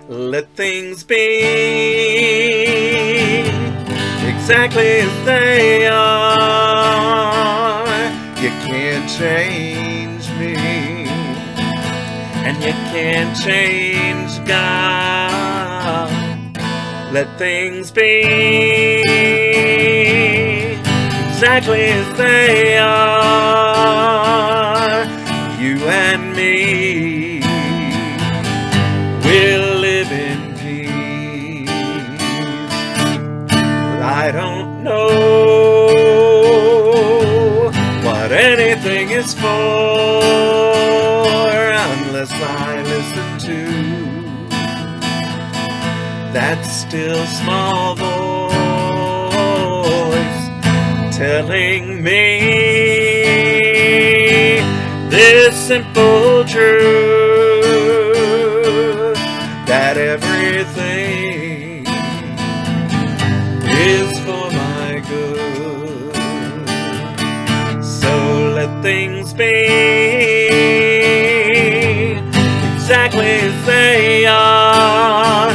Let things be exactly as they are. You can't change me, and you can't change God. Let things be exactly as they are. You and me will live in peace. But I don't know what anything is for unless I listen to that still small voice telling me this simple truth, that everything is for my good. So let things be exactly as they are.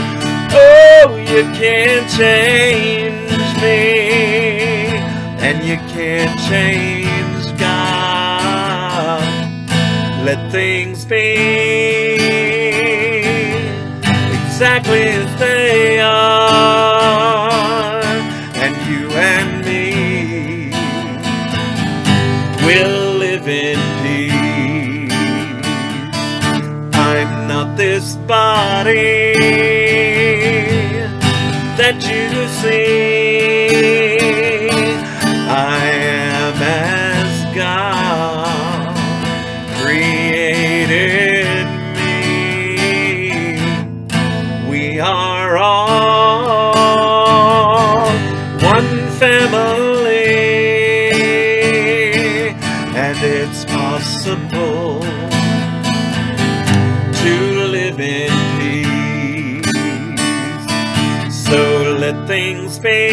Oh, you can't change me, and you can't change God. Let things be exactly as they are, and you and me will live in peace. I'm not this body that you see. I am as God created me. We are all one family, and it's possible to live in peace. So let things be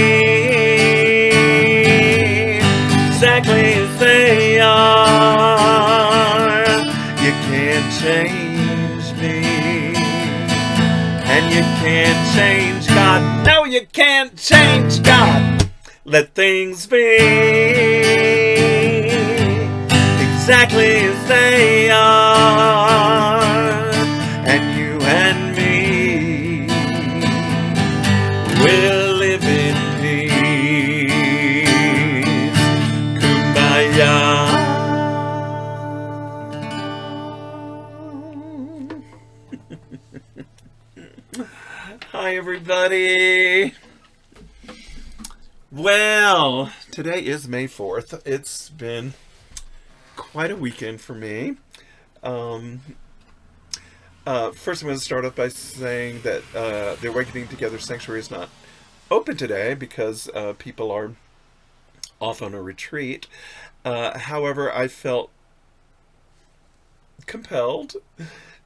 exactly as they are. You can't change me, and you can't change God. No, you can't change God. Let things be exactly as they are, and you and me will live in peace. Kumbaya. Hi, everybody. Well, today is May 4th. It's been quite a weekend for me. First, I'm going to start off by saying that the Awakening Together Sanctuary is not open today because people are off on a retreat. However, I felt compelled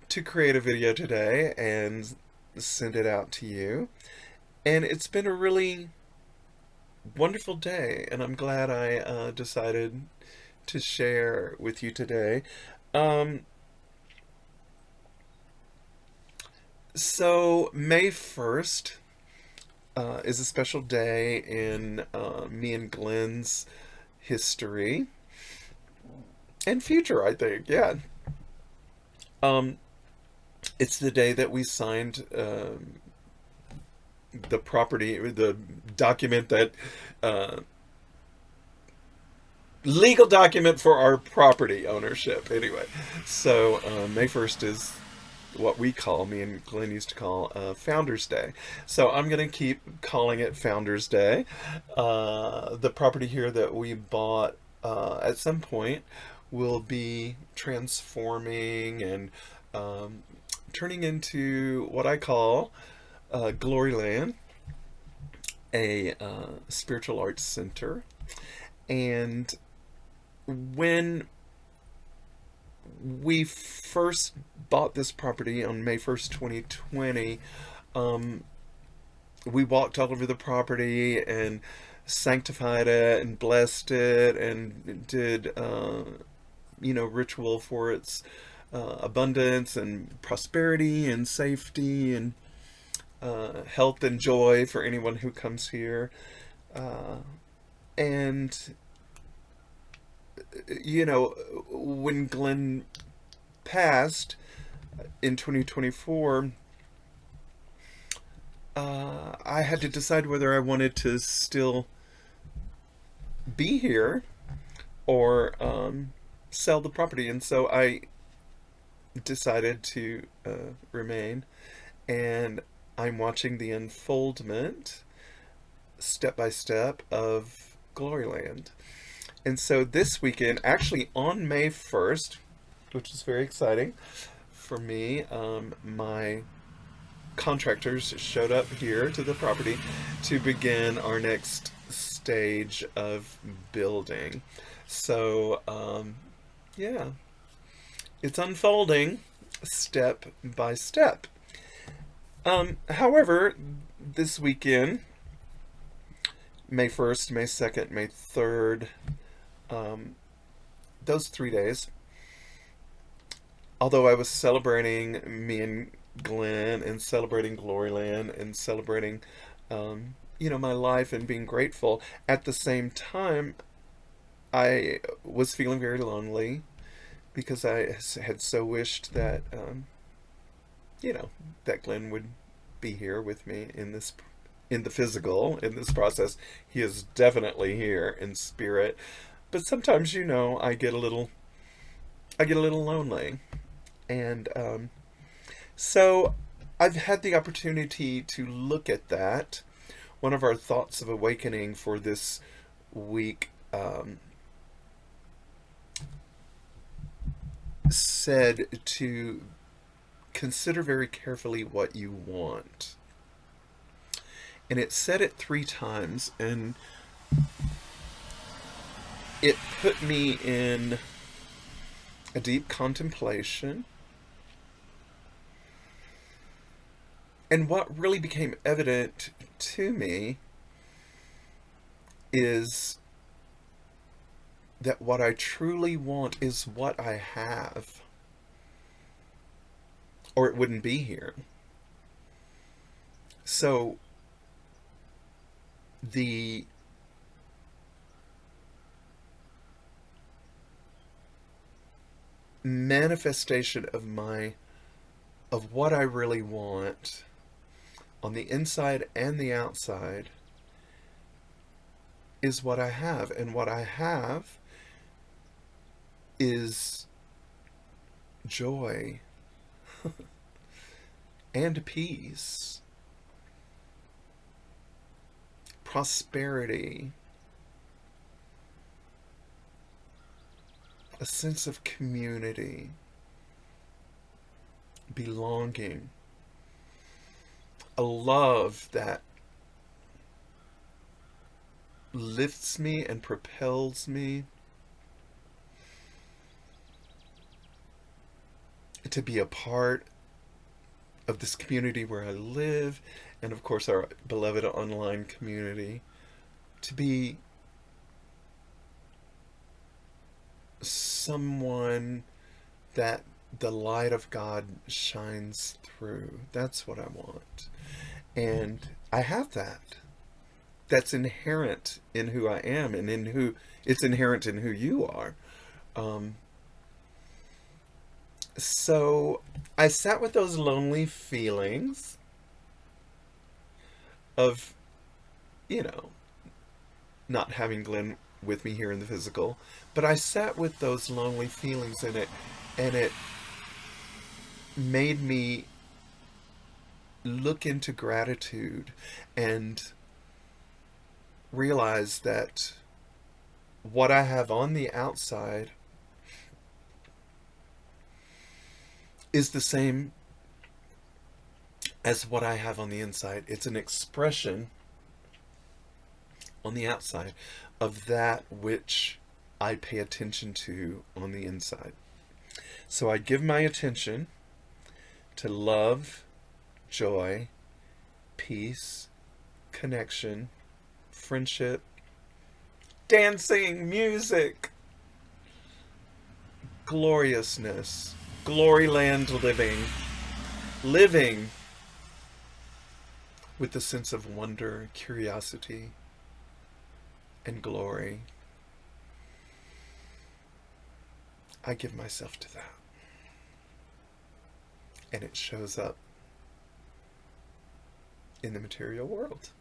to create a video today and send it out to you. And it's been a really wonderful day, and I'm glad I decided to share with you today. So May 1st is a special day in me and Glenn's history and future, I think. Yeah. It's the day that we signed the property, the document that legal document for our property ownership. Anyway, so May 1st is what we call, me and Glenn used to call, Founders Day. So I'm going to keep calling it Founders Day. The property here that we bought at some point will be transforming and turning into what I call Glory Land, a spiritual arts center. And when we first bought this property on May 1st, 2020, we walked all over the property and sanctified it and blessed it and did, ritual for its abundance and prosperity and safety. And health and joy for anyone who comes here. And, when Glenn passed in 2024, I had to decide whether I wanted to still be here or sell the property. And so I decided to remain. And I'm watching the unfoldment, step by step, of Gloryland. And so this weekend, actually on May 1st, which is very exciting for me, my contractors showed up here to the property to begin our next stage of building. So, yeah, it's unfolding step by step. However, this weekend, May 1st, May 2nd, May 3rd, those 3 days, although I was celebrating me and Glenn and celebrating Gloryland and celebrating, my life and being grateful, at the same time, I was feeling very lonely because I had so wished that, that Glenn would be here with me in the physical, in this process. He is definitely here in spirit, but sometimes, I get a little lonely. And so I've had the opportunity to look at that. One of our thoughts of awakening for this week said to consider very carefully what you want. And it said it 3 times, and it put me in a deep contemplation. And what really became evident to me is that what I truly want is what I have, or it wouldn't be here. So the manifestation of what I really want on the inside and the outside is what I have. And what I have is joy and peace, prosperity, a sense of community, belonging, a love that lifts me and propels me to be a part of this community where I live, and of course our beloved online community, to be someone that the light of God shines through. That's what I want. And I have that. That's inherent in who I am, and it's inherent in who you are. So I sat with those lonely feelings of, not having Glenn with me here in the physical, but I sat with those lonely feelings in it, and it made me look into gratitude and realize that what I have on the outside is the same as what I have on the inside. It's an expression on the outside of that which I pay attention to on the inside. So I give my attention to love, joy, peace, connection, friendship, dancing, music, gloriousness, Gloryland living, with a sense of wonder, curiosity, and glory. I give myself to that. And it shows up in the material world.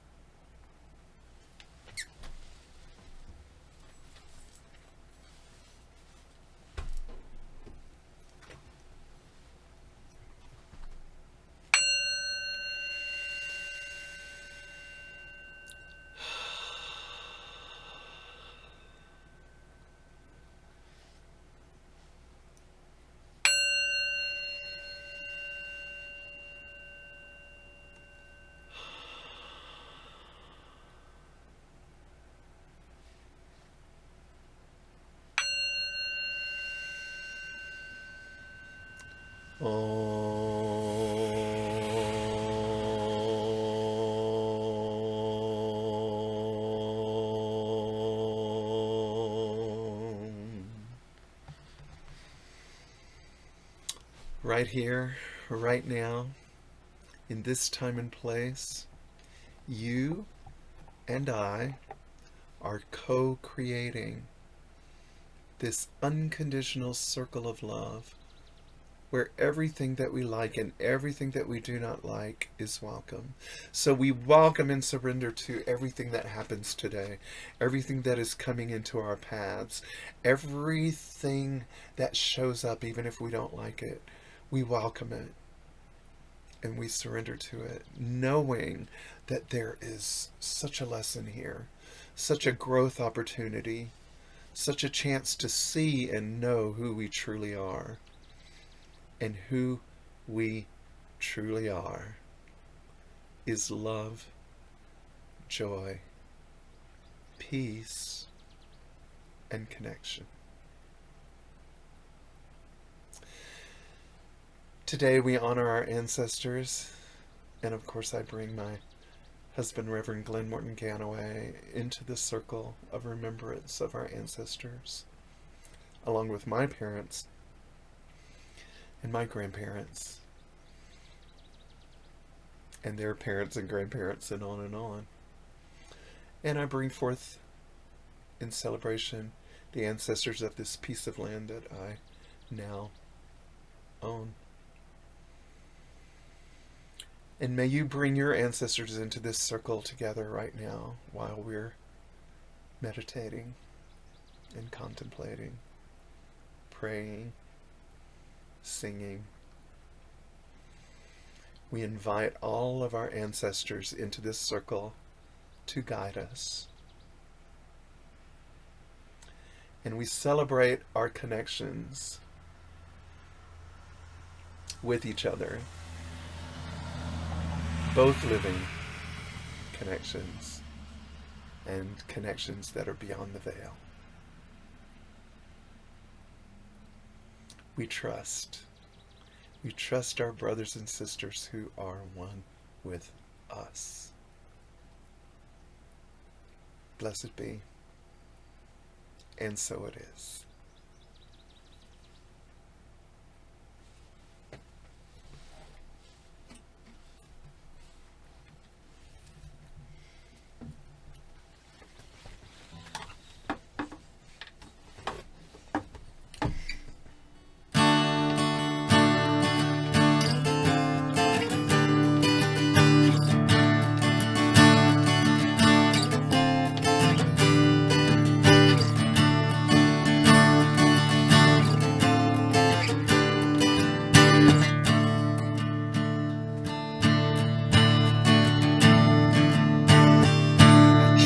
Right here, right now, in this time and place, you and I are co-creating this unconditional circle of love where everything that we like and everything that we do not like is welcome. So we welcome and surrender to everything that happens today, everything that is coming into our paths, everything that shows up, even if we don't like it. We welcome it and we surrender to it, knowing that there is such a lesson here, such a growth opportunity, such a chance to see and know who we truly are. And who we truly are is love, joy, peace, and connection. Today we honor our ancestors, and of course I bring my husband, Reverend Glenn Morton Ganaway, into the circle of remembrance of our ancestors, along with my parents and my grandparents and their parents and grandparents, and on and on. And I bring forth in celebration the ancestors of this piece of land that I now own. And may you bring your ancestors into this circle together right now while we're meditating and contemplating, praying, singing. We invite all of our ancestors into this circle to guide us. And we celebrate our connections with each other, both living connections and connections that are beyond the veil. We trust our brothers and sisters who are one with us. Blessed be, and so it is.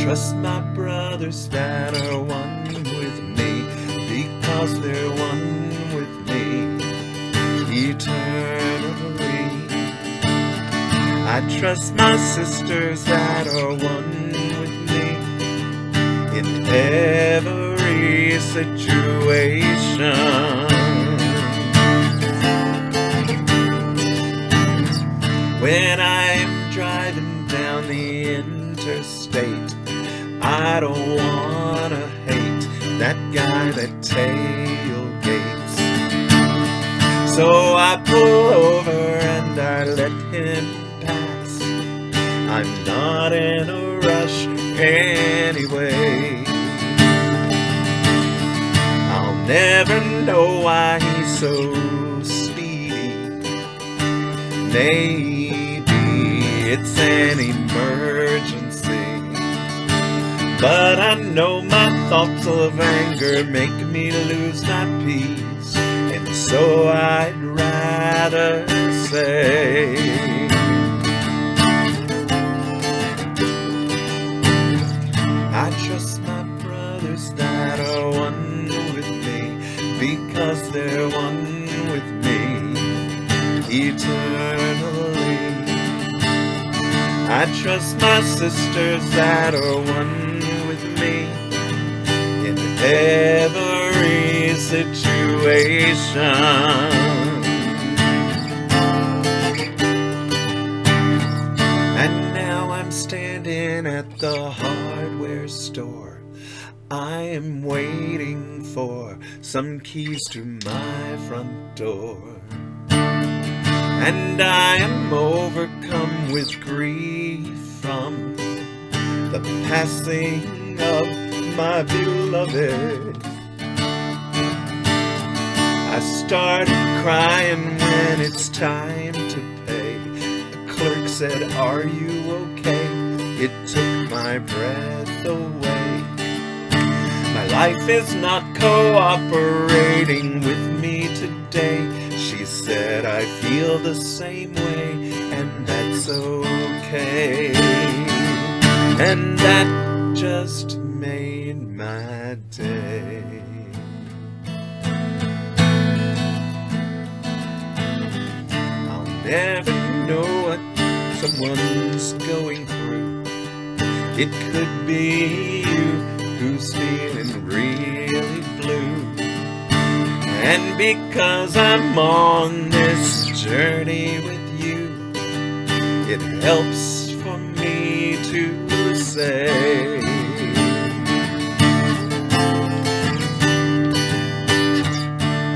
Trust my brothers that are one with me, because they're one with me eternally. I trust my sisters that are one with me in every situation. When I'm driving down the interstate, I don't wanna hate that guy that tailgates. So I pull over and I let him pass. I'm not in a rush anyway. I'll never know why he's so speedy. Maybe it's an emergency, but I know my thoughts of anger make me lose my peace, and so I'd rather say, I trust my brothers that are one with me, because they're one with me eternally. I trust my sisters that are one with me in every situation. And now I'm standing at the hardware store. I am waiting for some keys to my front door. And I am overcome with grief from the passing of my beloved. I started crying when it's time to pay. The clerk said, "Are you okay?" It took my breath away. My life is not cooperating with me today. She said, "I feel the same way, and that's okay." And that just made my day. I'll never know what someone's going through. It could be you who's feeling really blue. And because I'm on this journey with you, it helps for me to say,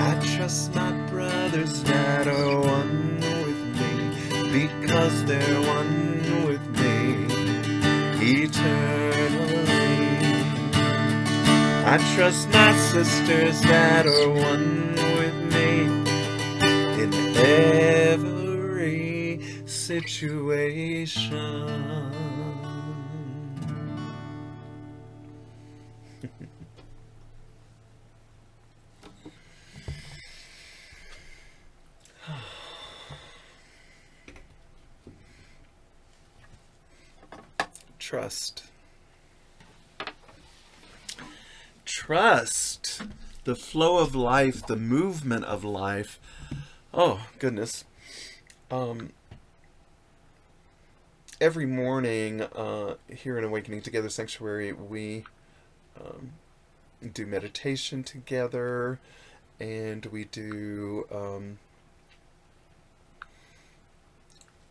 I trust my brothers that are one with me, because they're one with me eternally. I trust my sisters that are one with me in every situation. Trust. Trust. The flow of life, the movement of life. Oh, goodness. Every morning here in Awakening Together Sanctuary, we do meditation together, and we do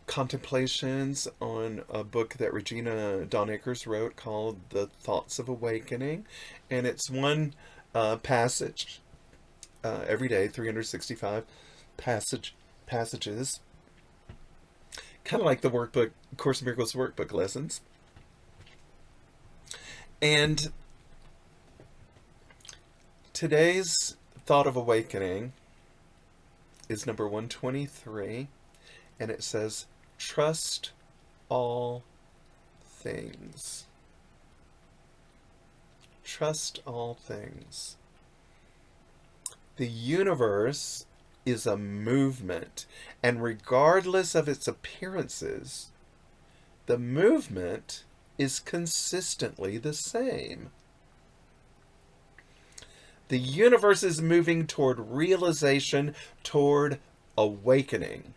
contemplations on a book that Regina Dawn Akers wrote called The Thoughts of Awakening. And it's one passage every day, 365 passages. Kind of like the workbook, Course in Miracles workbook lessons. And today's Thought of Awakening is number 123. And it says, trust all things. Trust all things. The universe is a movement, and regardless of its appearances, the movement is consistently the same. The universe is moving toward realization, toward awakening.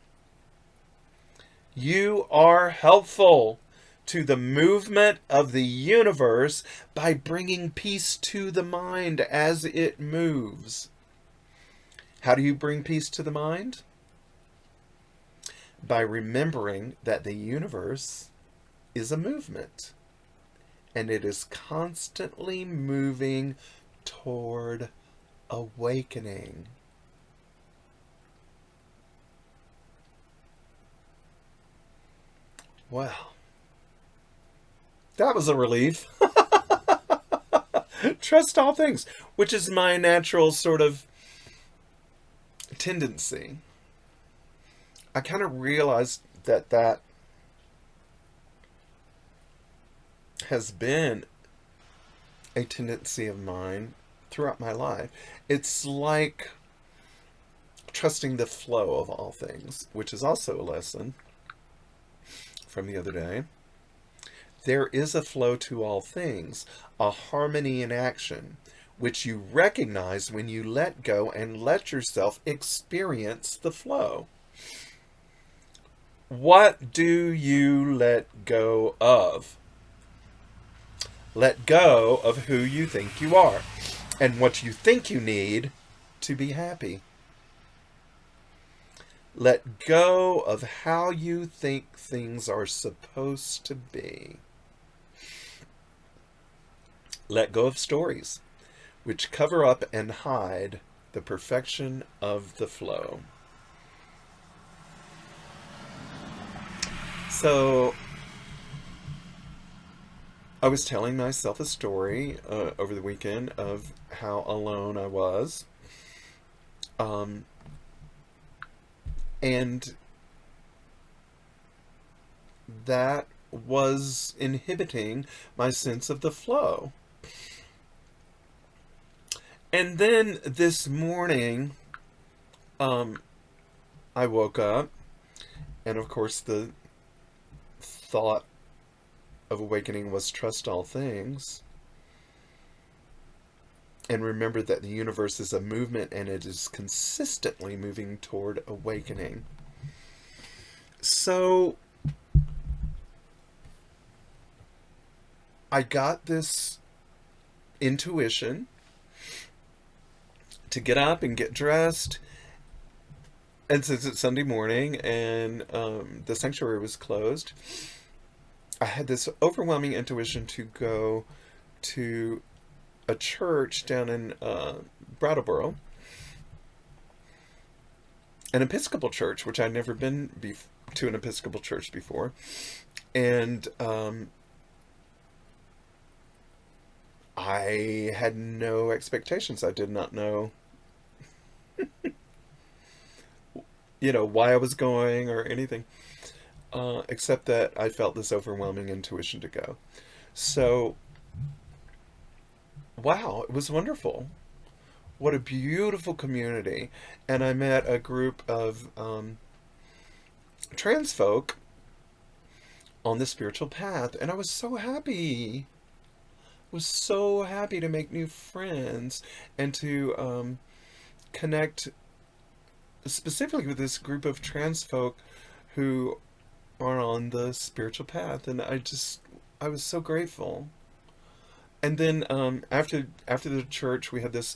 You are helpful to the movement of the universe by bringing peace to the mind as it moves. How do you bring peace to the mind? By remembering that the universe is a movement, and it is constantly moving toward awakening. Well, that was a relief. Trust all things, which is my natural sort of tendency. I kind of realized that has been a tendency of mine throughout my life. It's like trusting the flow of all things, which is also a lesson from the other day. There is a flow to all things, a harmony in action, which you recognize when you let go and let yourself experience the flow. What do you let go of? Let go of who you think you are and what you think you need to be happy. Let go of how you think things are supposed to be. Let go of stories which cover up and hide the perfection of the flow. So, I was telling myself a story over the weekend of how alone I was. And that was inhibiting my sense of the flow. And then this morning, I woke up, and of course the thought of awakening was trust all things. And remember that the universe is a movement and it is consistently moving toward awakening. So I got this intuition to get up and get dressed. And since it's Sunday morning and the sanctuary was closed, I had this overwhelming intuition to go to a church down in Brattleboro, an Episcopal church, which I'd never been to an Episcopal church before. And I had no expectations. I did not know why I was going or anything, except that I felt this overwhelming intuition to go. So, wow, it was wonderful. What a beautiful community. And I met a group of trans folk on the spiritual path, and I was so happy. I was so happy to make new friends and to connect specifically with this group of trans folk who are on the spiritual path, and I was so grateful. And then after the church, we had this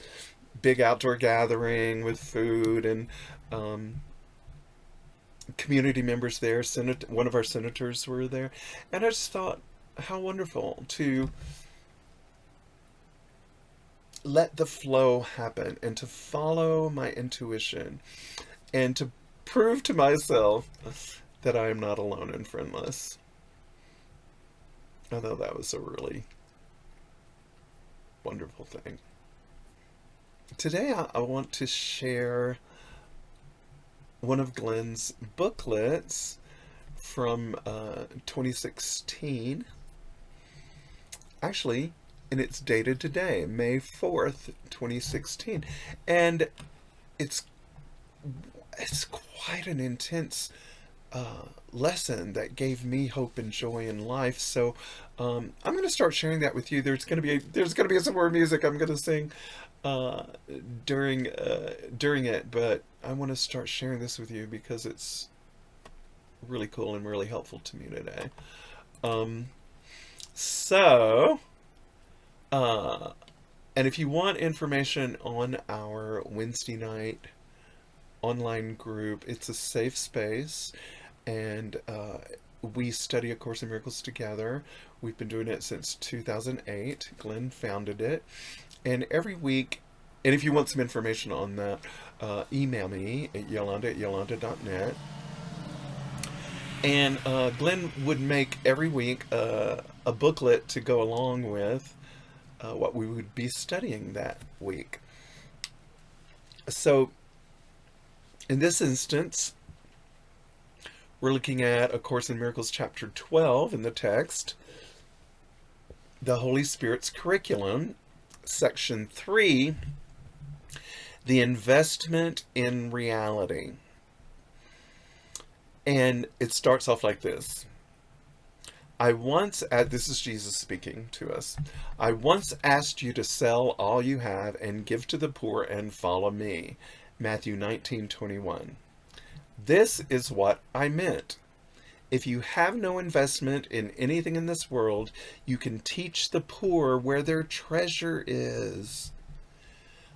big outdoor gathering with food and community members there. One of our senators were there, and I just thought how wonderful to let the flow happen and to follow my intuition and to prove to myself that I am not alone and friendless. I thought that was a really wonderful thing. Today I want to share one of Glenn's booklets from 2016. Actually, and it's dated today, May 4th, 2016. And it's quite an intense lesson that gave me hope and joy in life. So I'm going to start sharing that with you. There's going to be some more music I'm going to sing during it, but I want to start sharing this with you because it's really cool and really helpful to me today. And if you want information on our Wednesday night online group, it's a safe space, and we study A Course in Miracles together. We've been doing it since 2008. Glenn founded it. And every week, and if you want some information on that, email me at yolanda@yolanda.net. And Glenn would make every week a booklet to go along with what we would be studying that week. So, in this instance, we're looking at A Course in Miracles, chapter 12 in the text, The Holy Spirit's Curriculum, section 3, The Investment in Reality. And it starts off like this. This is Jesus speaking to us. I once asked you to sell all you have and give to the poor and follow me. Matthew 19:21. This is what I meant. If you have no investment in anything in this world, you can teach the poor where their treasure is.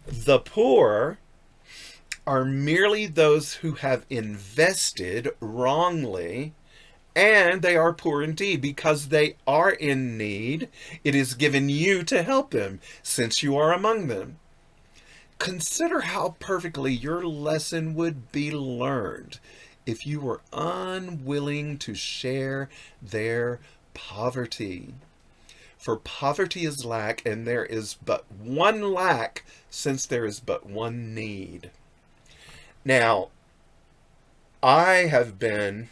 The poor are merely those who have invested wrongly, and they are poor indeed because they are in need. It is given you to help them, since you are among them. Consider how perfectly your lesson would be learned if you were unwilling to share their poverty. For poverty is lack, and there is but one lack, since there is but one need. Now, I have been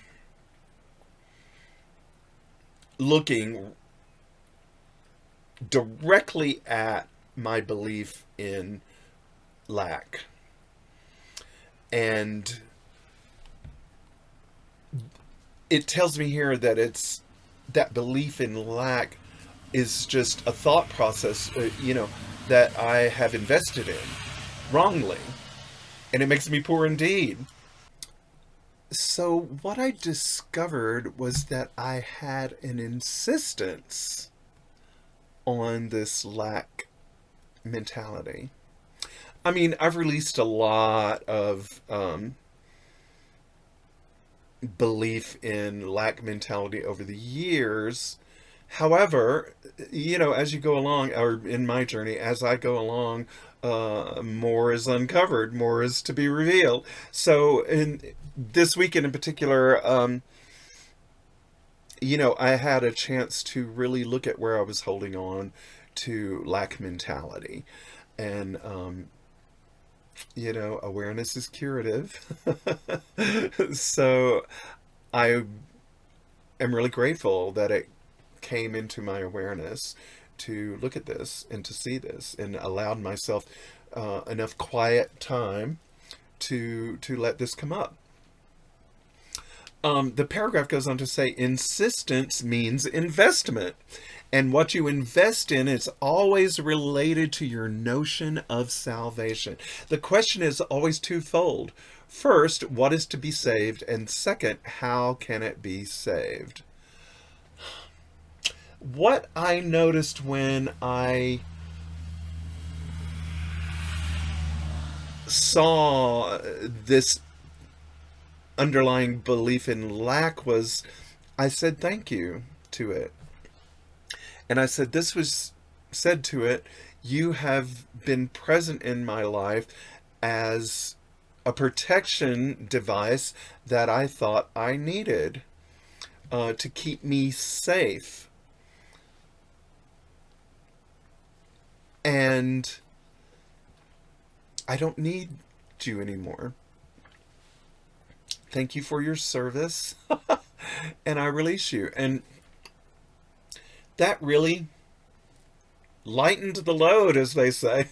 looking directly at my belief in lack. And it tells me here that that belief in lack is just a thought process, that I have invested in wrongly. And it makes me poor indeed. So what I discovered was that I had an insistence on this lack mentality. I mean, I've released a lot of belief in lack mentality over the years. However, as you go along, or in my journey, as I go along, more is uncovered, more is to be revealed. So in this weekend in particular, I had a chance to really look at where I was holding on to lack mentality. And, awareness is curative. So I am really grateful that it came into my awareness to look at this and to see this, and allowed myself enough quiet time to let this come up. The paragraph goes on to say, insistence means investment. And what you invest in is always related to your notion of salvation. The question is always twofold. First, what is to be saved? And second, how can it be saved? What I noticed when I saw this underlying belief in lack was, I said thank you to it. And I said, this was said to it, you have been present in my life as a protection device that I thought I needed to keep me safe. And I don't need you anymore. Thank you for your service. And I release you. And that really lightened the load, as they say.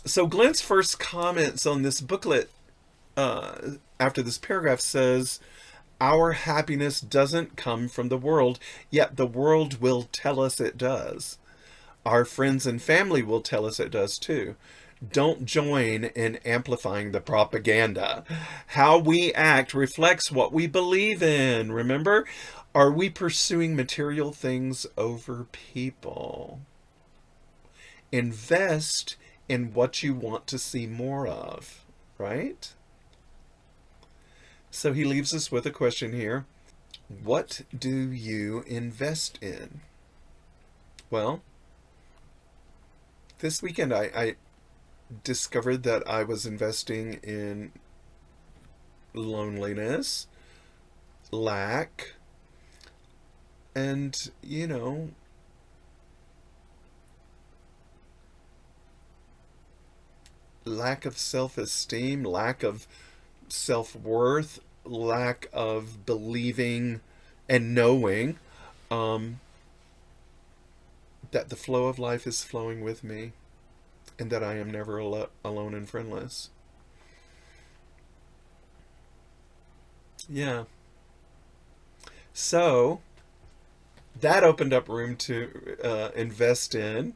So Glenn's first comments on this booklet after this paragraph says, our happiness doesn't come from the world, yet the world will tell us it does. Our friends and family will tell us it does too. Don't join in amplifying the propaganda. How we act reflects what we believe in. Remember? Are we pursuing material things over people? Invest in what you want to see more of, right? So he leaves us with a question here. What do you invest in? Well, this weekend I discovered that I was investing in loneliness, lack, and, lack of self-esteem, lack of self-worth, lack of believing and knowing that the flow of life is flowing with me and that I am never alone and friendless. Yeah. So that opened up room to invest in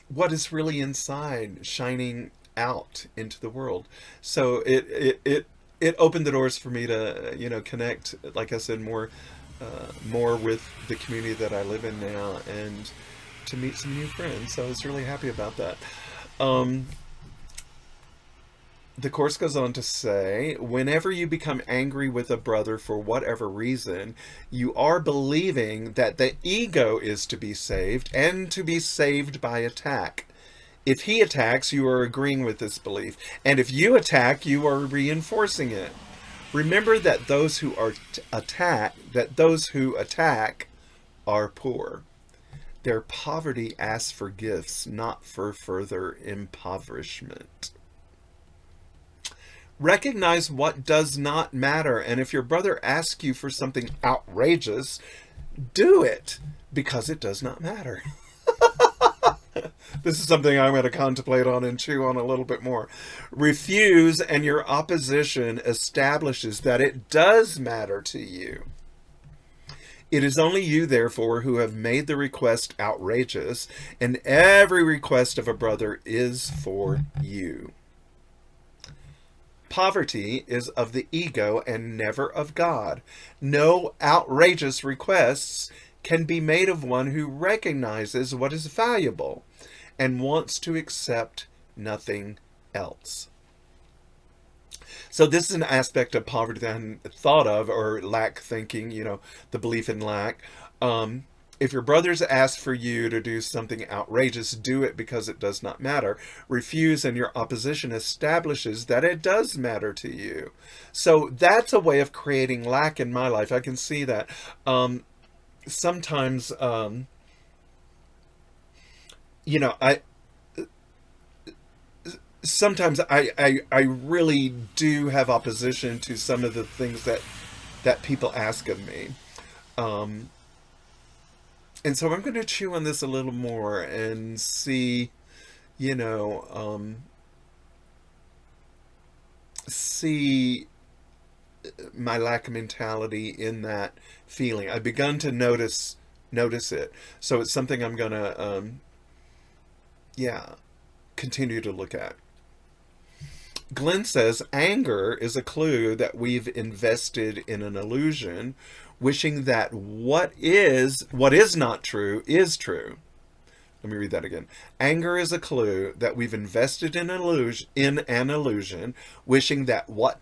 what is really inside, shining out into the world. So it opened the doors for me to connect, like I said, more with the community that I live in now, and to meet some new friends. So I was really happy about that. The Course goes on to say, whenever you become angry with a brother for whatever reason, you are believing that the ego is to be saved and to be saved by attack. If he attacks, you are agreeing with this belief. And if you attack, you are reinforcing it. Remember that those who attack are poor. Their poverty asks for gifts, not for further impoverishment. Recognize what does not matter, and if your brother asks you for something outrageous, do it, because it does not matter. This is something I'm going to contemplate on and chew on a little bit more. Refuse, and your opposition establishes that it does matter to you. It is only you, therefore, who have made the request outrageous, and every request of a brother is for you. Poverty is of the ego and never of God. No outrageous requests can be made of one who recognizes what is valuable and wants to accept nothing else. So this is an aspect of poverty that I hadn't thought of, or lack thinking, the belief in lack. If your brothers ask for you to do something outrageous, do it because it does not matter. Refuse, and your opposition establishes that it does matter to you. So that's a way of creating lack in my life. I can see that. Sometimes, I really do have opposition to some of the things that people ask of me. And so I'm going to chew on this a little more and see, see my lack of mentality in that feeling. I've begun to notice it. So it's something I'm going to, continue to look at. Glenn says, anger is a clue that we've invested in an illusion, wishing that what is not true is true. Let me read that again. Anger is a clue that we've invested in an illusion, wishing that what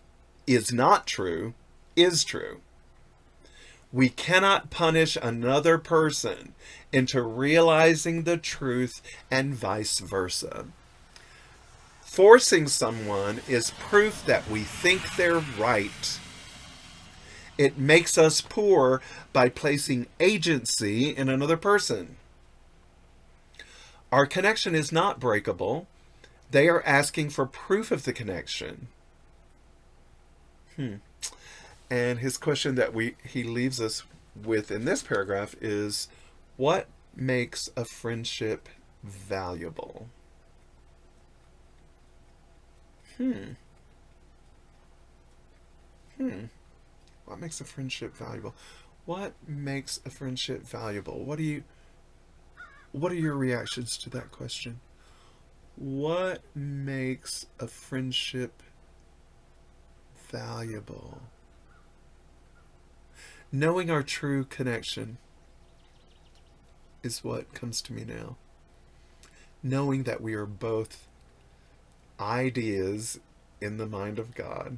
is not true is true. We cannot punish another person into realizing the truth, and vice versa. Forcing someone is proof that we think they're right. It makes us poor by placing agency in another person. Our connection is not breakable. They are asking for proof of the connection. And his question that he leaves us with in this paragraph is, what makes a friendship valuable? What makes a friendship valuable? What makes a friendship valuable? What are your reactions to that question? What makes a friendship valuable? Knowing our true connection is what comes to me now. Knowing that we are both ideas in the mind of God.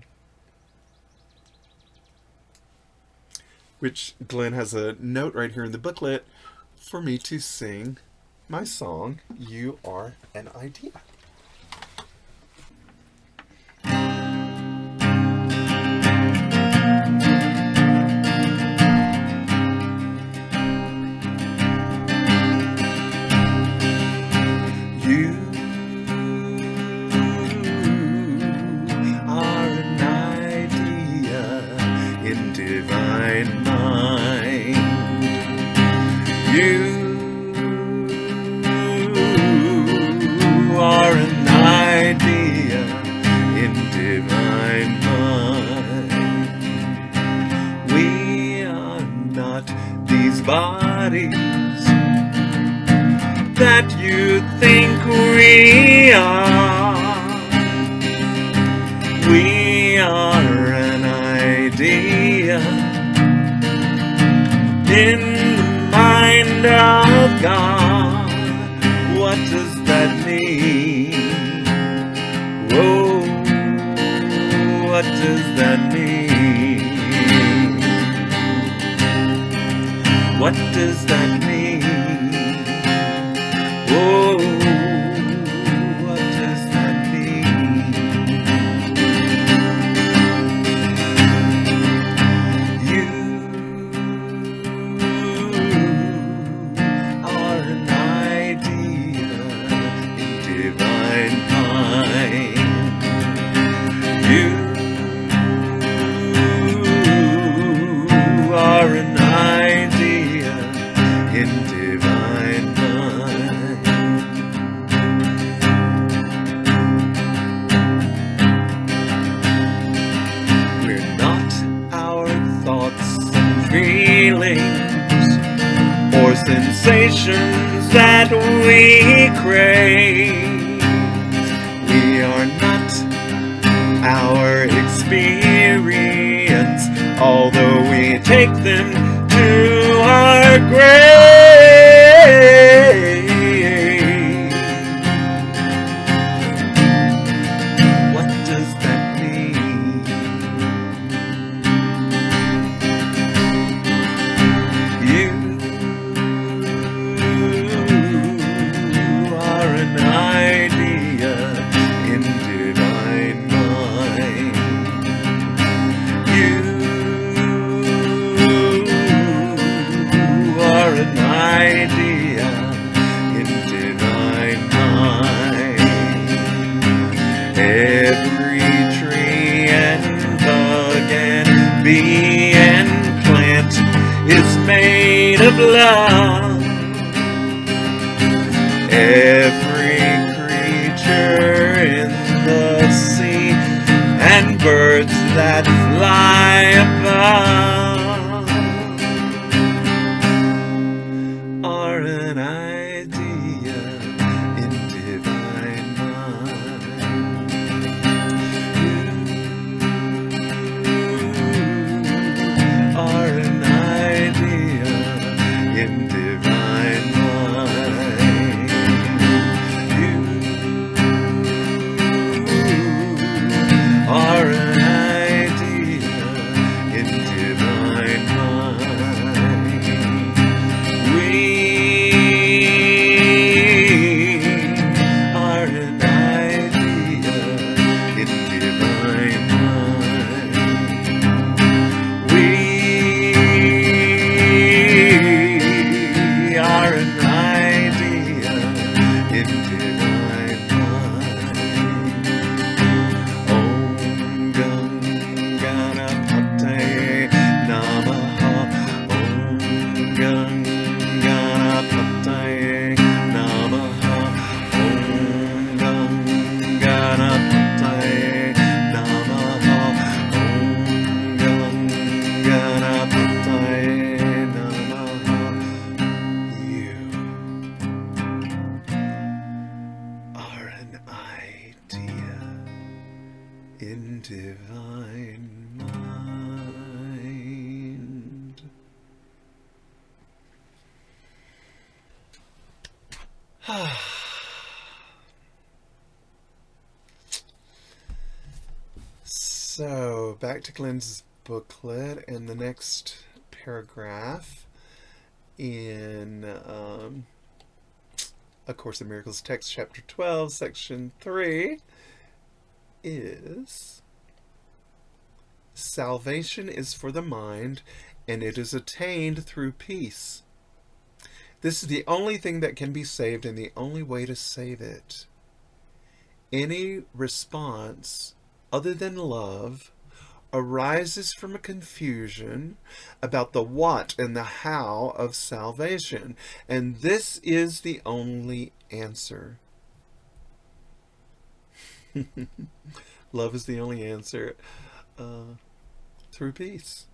Which Glenn has a note right here in the booklet for me to sing my song, You Are an Idea. You are an idea in divine mind. You are an idea in divine mind. We are not these bodies that you think we are. We are an idea in the mind of God. What does that mean? Whoa, what does that mean? What does that mean? Whoa, what does that mean? You are an idea in divine mind. You are an idea in divine mind. We're not our thoughts and feelings or sensations that we crave. We are not our experience, although we take them to our grave. What does that mean? You are an idea in divine mind. You are an idea in divine mind. Every tree and bug and bee and plant is made of love. Every creature in the sea and birds that fly above are an idea in divine mind. You are an idea in divine mind. You are an idea in divine mind. We are an idea in divine mind. We are an idea in divine mind. Om Ganganapate Namaha. Om Ganganapate Namaha. Om Ganganapate Namaha. Om Ganganapate Namaha. You are an idea in divine mind. So, back to Glenn's booklet, and the next paragraph in A Course in Miracles text, chapter 12, section 3, is salvation is for the mind, and it is attained through peace. This is the only thing that can be saved and the only way to save it. Any response other than love arises from a confusion about the what and the how of salvation. And this is the only answer. Love is the only answer through peace.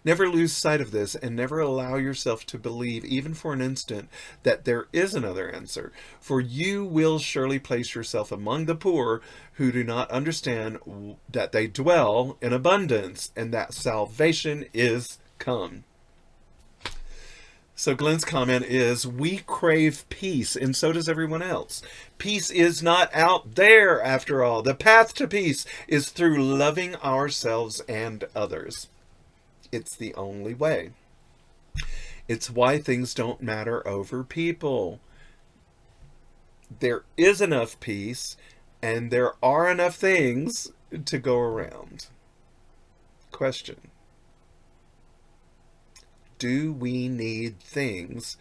Never lose sight of this, and never allow yourself to believe, even for an instant, that there is another answer. For you will surely place yourself among the poor who do not understand that they dwell in abundance and that salvation is come. So Glenn's comment is, we crave peace, and so does everyone else. Peace is not out there, after all. The path to peace is through loving ourselves and others. It's the only way. It's why things don't matter over people. There is enough peace, and there are enough things to go around. Question: do we need things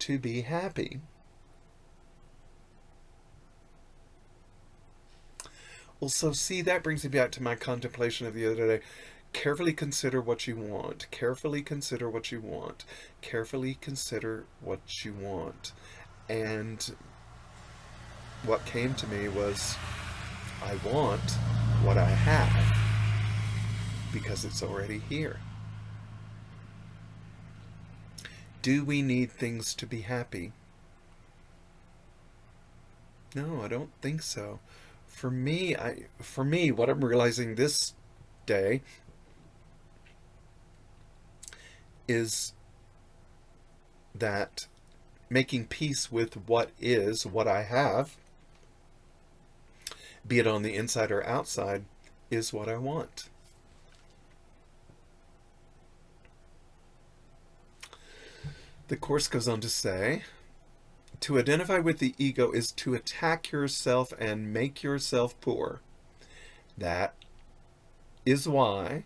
to be happy? Well, so see, that brings me back to my contemplation of the other day. Carefully consider what you want. Carefully consider what you want. Carefully consider what you want. And what came to me was, I want what I have because it's already here. Do we need things to be happy? No, I don't think so. For me, what I'm realizing this day is that making peace with what is, what I have, be it on the inside or outside, is what I want. The Course goes on to say, to identify with the ego is to attack yourself and make yourself poor. That is why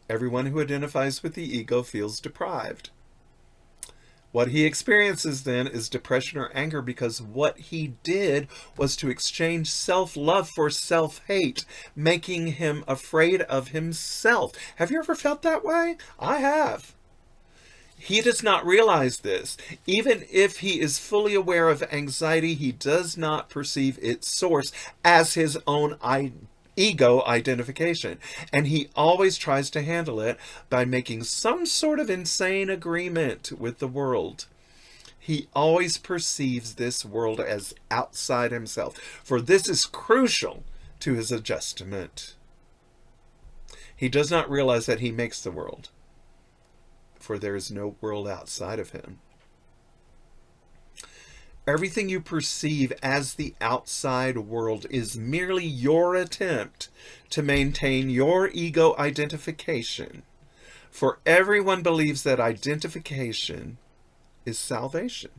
everyone who identifies with the ego feels deprived. What he experiences then is depression or anger because what he did was to exchange self-love for self-hate, making him afraid of himself. Have you ever felt that way? I have. He does not realize this. Even if he is fully aware of anxiety, he does not perceive its source as his own ego identification. And he always tries to handle it by making some sort of insane agreement with the world. He always perceives this world as outside himself, for this is crucial to his adjustment. He does not realize that he makes the world, for there is no world outside of him. Everything you perceive as the outside world is merely your attempt to maintain your ego identification. For everyone believes that identification is salvation.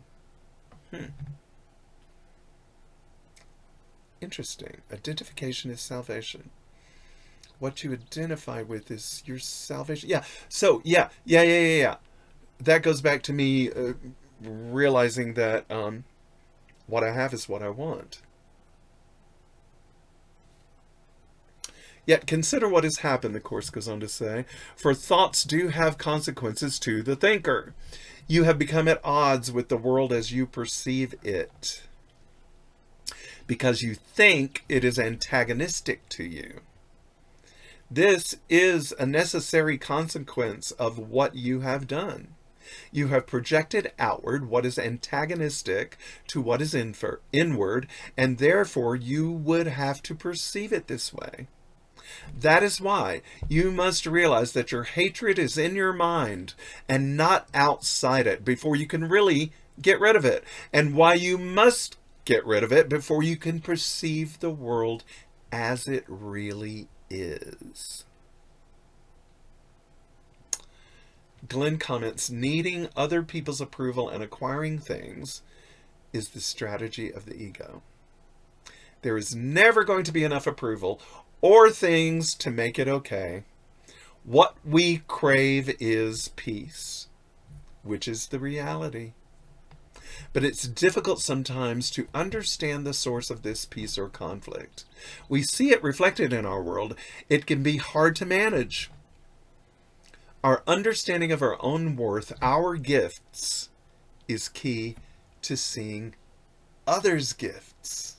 Interesting. Identification is salvation. What you identify with is your salvation. Yeah. So, yeah. That goes back to me realizing that what I have is what I want. Yet consider what has happened, the Course goes on to say, for thoughts do have consequences to the thinker. You have become at odds with the world as you perceive it, because you think it is antagonistic to you. This is a necessary consequence of what you have done. You have projected outward what is antagonistic to what is inward, and therefore you would have to perceive it this way. That is why you must realize that your hatred is in your mind and not outside it before you can really get rid of it, and why you must get rid of it before you can perceive the world as it really is. Glenn comments, needing other people's approval and acquiring things is the strategy of the ego. There is never going to be enough approval or things to make it okay. What we crave is peace. which is the reality. But it's difficult sometimes to understand the source of this peace or conflict. We see it reflected in our world. It can be hard to manage. Our understanding of our own worth, our gifts, is key to seeing others' gifts.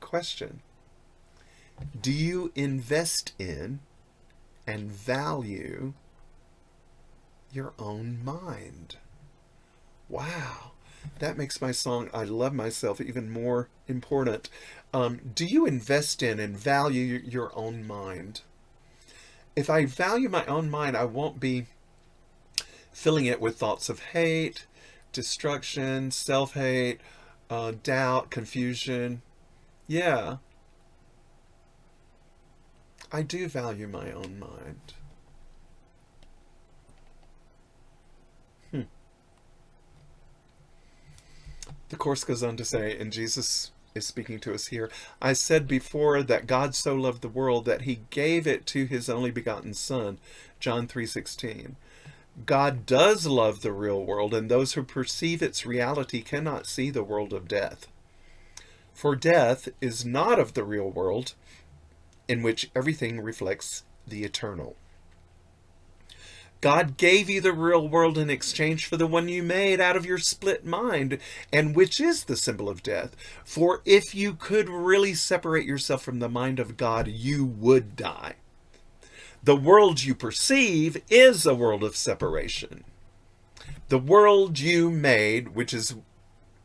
Question: do you invest in and value your own mind? Wow, that makes my song, I Love Myself, even more important. Do you invest in and value your own mind? If I value my own mind, I won't be filling it with thoughts of hate, destruction, self-hate, doubt, confusion. Yeah, I do value my own mind. The Course goes on to say, and Jesus is speaking to us here, I said before that God so loved the world that he gave it to his only begotten Son, John 3:16. God does love the real world, and those who perceive its reality cannot see the world of death. For death is not of the real world, in which everything reflects the eternal. God gave you the real world in exchange for the one you made out of your split mind, and which is the symbol of death. For if you could really separate yourself from the mind of God, you would die. The world you perceive is a world of separation. The world you made, which is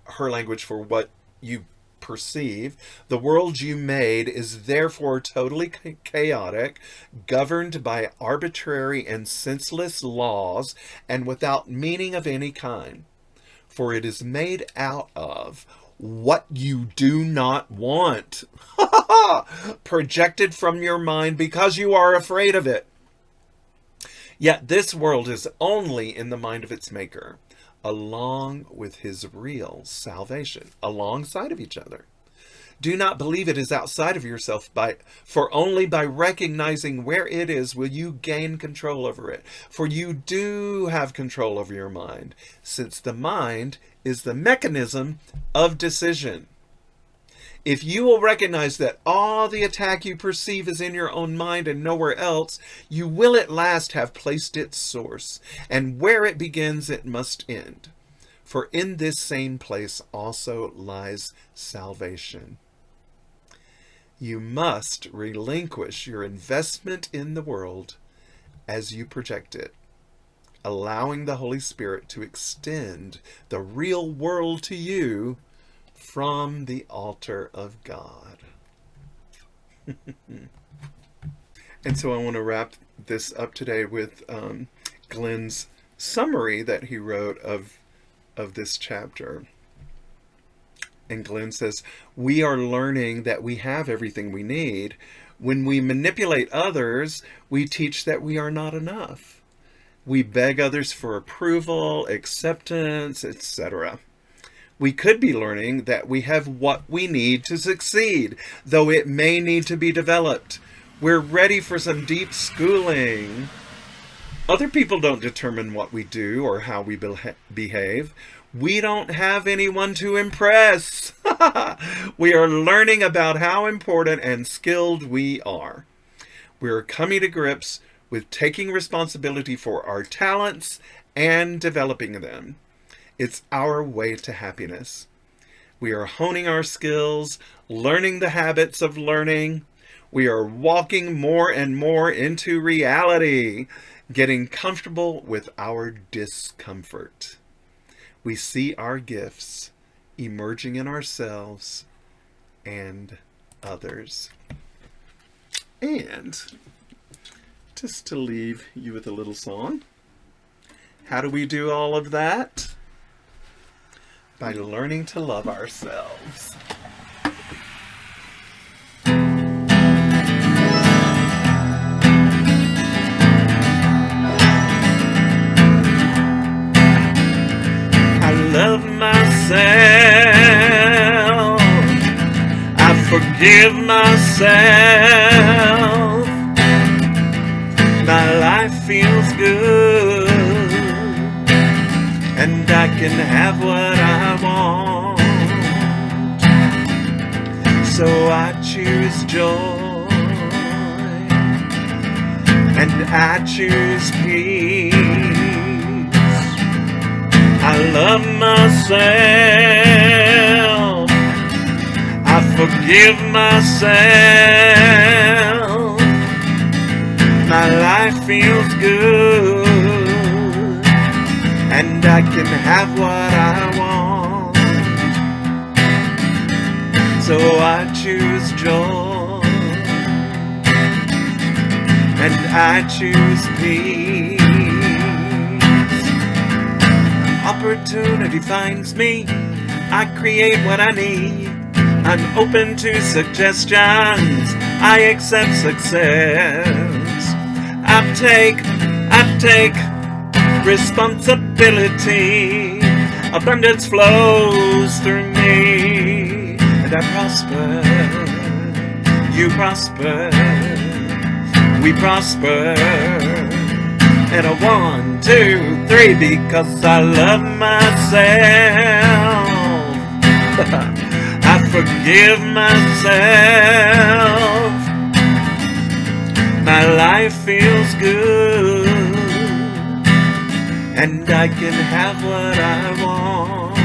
her language for what you perceive, the world you made is therefore totally chaotic, governed by arbitrary and senseless laws, and without meaning of any kind. For it is made out of what you do not want, projected from your mind because you are afraid of it. Yet this world is only in the mind of its maker, along with his real salvation, alongside of each other. Do not believe it is outside of yourself, for only by recognizing where it is will you gain control over it. For you do have control over your mind, since the mind is the mechanism of decision. If you will recognize that all the attack you perceive is in your own mind and nowhere else, you will at last have placed its source, and where it begins it must end. For in this same place also lies salvation. You must relinquish your investment in the world as you project it, allowing the Holy Spirit to extend the real world to you from the altar of God. And so I want to wrap this up today with Glenn's summary that he wrote of this chapter. And Glenn says, we are learning that we have everything we need. When we manipulate others, we teach that we are not enough. We beg others for approval, acceptance, etc. We could be learning that we have what we need to succeed, though it may need to be developed. We're ready for some deep schooling. Other people don't determine what we do or how we behave. We don't have anyone to impress. We are learning about how important and skilled we are. We are coming to grips with taking responsibility for our talents and developing them. It's our way to happiness. We are honing our skills, learning the habits of learning. We are walking more and more into reality, getting comfortable with our discomfort. We see our gifts emerging in ourselves and others. And just to leave you with a little song, how do we do all of that? By learning to love ourselves. Love myself, I forgive myself, my life feels good. can have what I want. So I choose joy, and I choose peace. I love myself, I forgive myself. My life feels good, and I can have what I want. So I choose joy, and I choose peace. Opportunity finds me, I create what I need. I'm open to suggestions, I accept success. I take responsibility. Abundance flows through me, and I prosper, you prosper, we prosper. And a 1, 2, 3, because I love myself. I forgive myself. My life feels good, and I can have what I want.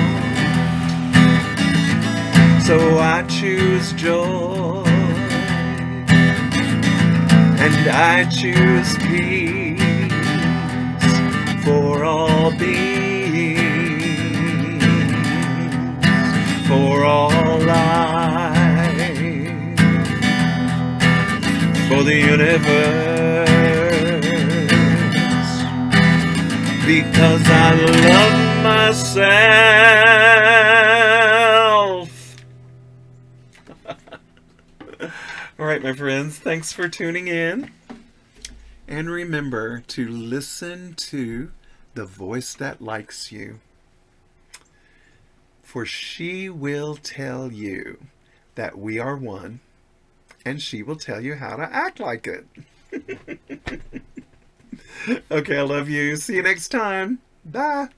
So I choose joy, and I choose peace for all beings, for all life, for the universe, because I love myself. All right, my friends, thanks for tuning in. And remember to listen to the voice that likes you, for she will tell you that we are one, and she will tell you how to act like it. Okay, I love you. See you next time. Bye.